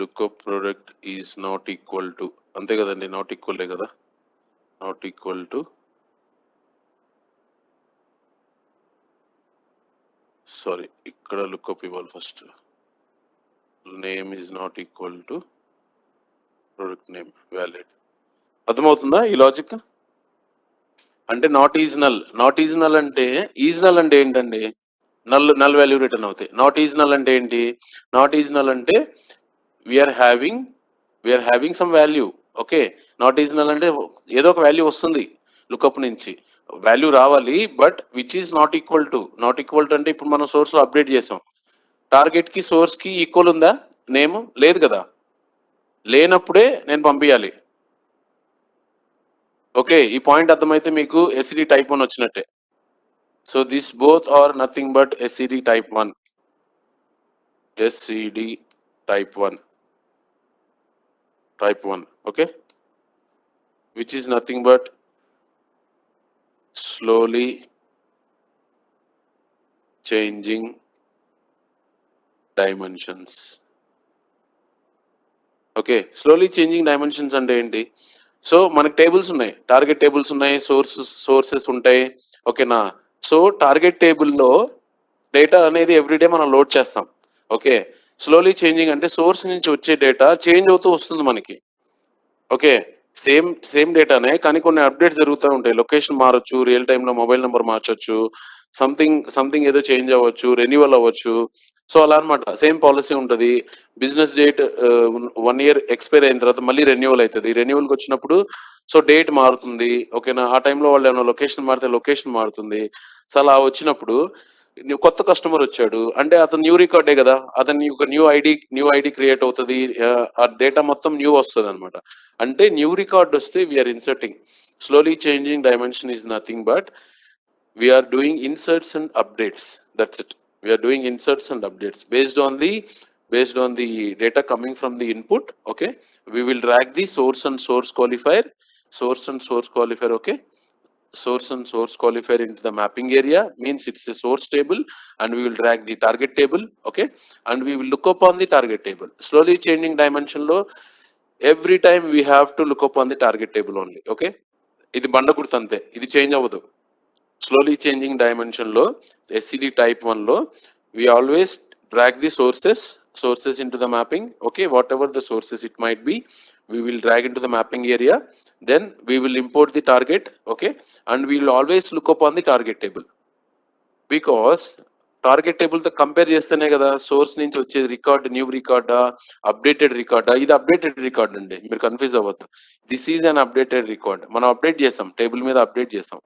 lookup product is not equal to, అంతే కదండి, నాట్ ఈక్వలే కదా, నాట్ ఈక్వల్ టు, సారీ ఇక్కడ లుకప్ ఇవ్వాలి first, name is not equal to product name valid. అర్థమవుతుందా ఈ logic? అంటే not is null, not is null అంటే, ఈజ్ నల్ అంటే ఏంటండి, నల్ నల్ వాల్యూ రిటర్న్ అవుతాయి. నాట్ ఈజ్ నల్ అంటే ఏంటి, నాట్ ఈజ్ నల్ అంటే we're having some value. Okay, not is null అంటే ఏదో ఒక వాల్యూ వస్తుంది లుకప్ నుంచి, వాల్యూ రావాలి, but which is not equal to. Not equal to అంటే ఇప్పుడు మనం సోర్స్ లో అప్డేట్ చేసాం, టార్గెట్ కి సోర్స్ కి ఈక్వల్ ఉందా నేమ్? లేదు కదా, లేనప్పుడే నేను పంపించాలి. ఓకే, ఈ పాయింట్ అర్థమైతే మీకు ఎస్సిడి టైప్ 1 వచ్చినట్టే. So this both are nothing but SCD type 1, SCD type 1, type 1, okay, which is nothing but slowly changing dimensions. Okay, slowly changing dimensions అంటే ఏంటి? సో మనకి టేబుల్స్ ఉన్నాయి, టార్గెట్ టేబుల్స్ ఉన్నాయి, sources ఉంటాయి, ఓకేనా. సో టార్గెట్ టేబుల్లో data అనేది everyday మనం లోడ్ చేస్తాం. ఓకే, స్లోలీ చేంజింగ్ అంటే సోర్స్ నుంచి వచ్చే డేటా చేంజ్ అవుతూ వస్తుంది మనకి. ఓకే, సేమ్ డేటానే కానీ కొన్ని అప్డేట్స్ జరుగుతూ ఉంటాయి, లొకేషన్ మారొచ్చు, రియల్ టైంలో మొబైల్ నెంబర్ మార్చొచ్చు, సంథింగ్ ఏదో చేంజ్ అవ్వచ్చు, రెన్యువల్ అవ్వచ్చు. సో అలా అనమాట, సేమ్ పాలసీ ఉంటుంది. బిజినెస్ డేట్ 1 year ఎక్స్పైర్ అయిన తర్వాత మళ్ళీ రెన్యువల్ అవుతుంది, రెన్యువల్కి వచ్చినప్పుడు సో డేట్ మారుతుంది. ఓకేనా, ఆ టైంలో వాళ్ళు ఏమైనా లొకేషన్ మారితే లొకేషన్ మారుతుంది. సో అలా వచ్చినప్పుడు కొత్త కస్టమర్ వచ్చాడు అంటే అతను న్యూ రికార్డే కదా, అతని ఒక న్యూ ఐడి క్రియేట్ అవుతుంది, ఆ డేటా మొత్తం న్యూ వస్తుంది అనమాట. అంటే న్యూ రికార్డ్ వస్తే we're inserting. Slowly changing dimension is nothing but we're doing inserts and updates, that's it. We're doing inserts and updates based on the data coming from the input. Okay, we will drag the source and source qualifier, okay, source and source qualifier into the mapping area, means it's a source table, and we will drag the target table. Okay, and we will look up on the target table. Slowly changing dimension lo every time we have to look up on the target table only. Okay, ఇది బండ గుర్తు అంతే, ఇది change అవ్వదు. Slowly changing dimension లో SCD type 1 లో we always drag the sources into the mapping. Okay, whatever the sources it might be, we will drag into the mapping area, then we will import the target. Okay, and we will always look up on the target table, because target table తో compare చేస్తేనే కదా source నుంచి వచ్చే record new రికార్డా updated రికార్డా. ఇది updated record అండి, మీరు confuse అవ్వద్దు. This is an updated record, మనం అప్డేట్ చేసాం, టేబుల్ మీద అప్డేట్ చేసాం,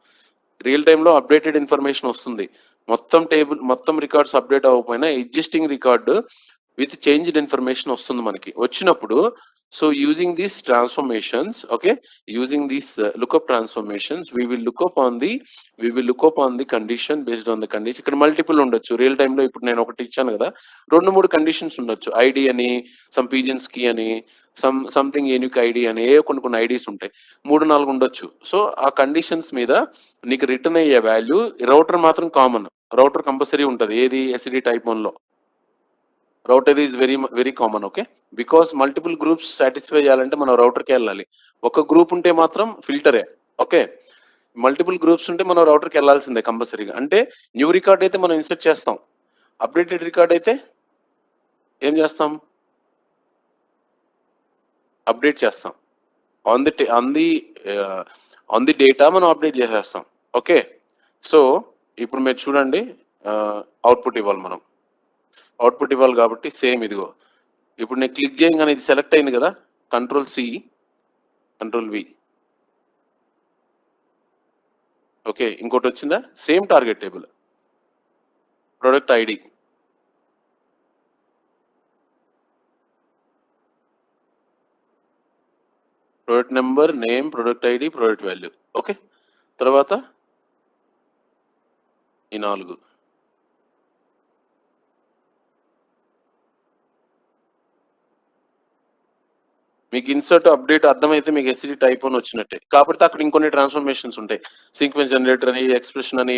రియల్ టైంలో అప్డేటెడ్ ఇన్ఫర్మేషన్ వస్తుంది. మొత్తం రికార్డ్స్ అప్డేట్ అవ్వకపోయినా existing record with changed information వస్తుంది మనకి. వచ్చినప్పుడు so using these transformations, okay, using these lookup transformations we will look up on the condition. Based on the condition ఇక్కడ multiple ఉండొచ్చు real టైంలో. ఇప్పుడు నేను ఒకటి ఇచ్చాను కదా, 2-3 కండిషన్స్ ఉండొచ్చు, ఐడి అని, సమ్ పీజన్స్ కి అని, సంథింగ్ యూనిక్ ఐడి అని, కొన్ని ఐడీస్ ఉంటాయి, 3-4 ఉండొచ్చు. సో ఆ కండిషన్స్ మీద నీకు రిటర్న్ అయ్యే వాల్యూ, రౌటర్ మాత్రం కామన్, రౌటర్ కంపల్సరీ ఉంటుంది. ఏది ఎస్సిడి టైప్ 1 లో router is very common. Okay, because multiple groups satisfy చేయాలంటే మనం రౌటర్కి వెళ్ళాలి. ఒక గ్రూప్ ఉంటే మాత్రం ఫిల్టరే. ఓకే, మల్టిపుల్ గ్రూప్స్ ఉంటే మనం రౌటర్కి వెళ్ళాల్సిందే కంపల్సరీగా. అంటే న్యూ రికార్డ్ అయితే మనం ఇన్సర్ట్ చేస్తాం, అప్డేటెడ్ రికార్డ్ అయితే ఏం చేస్తాం, అప్డేట్ చేస్తాం. ఆన్ ది డేటా మనం అప్డేట్ చేసేస్తాం. ఓకే, సో ఇప్పుడు మీరు చూడండి, అవుట్పుట్ ఇవ్వాలి మనం, అవుట్పుట్ ఇవ్వాలి కాబట్టి సేమ్ ఇదిగో, ఇప్పుడు నేను క్లిక్ చేయగానే ఇది సెలెక్ట్ అయింది కదా, కంట్రోల్-C, కంట్రోల్-V. ఓకే, ఇంకోటి వచ్చిందా, same target table, product ID, product number, name, product ID, product value. Okay, తర్వాత ఈ 4, మీకు ఇన్సర్ట్ అప్డేట్ అర్థమైతే మీకు ఎస్సిడి టైప్ అని వచ్చినట్టే. కాకపోతే అక్కడ ఇంకొన్ని ట్రాన్స్‌ఫర్మేషన్స్ ఉంటాయి. సీక్వెన్స్ జనరేటర్ అని, ఎక్స్‌ప్రెషన్ అని,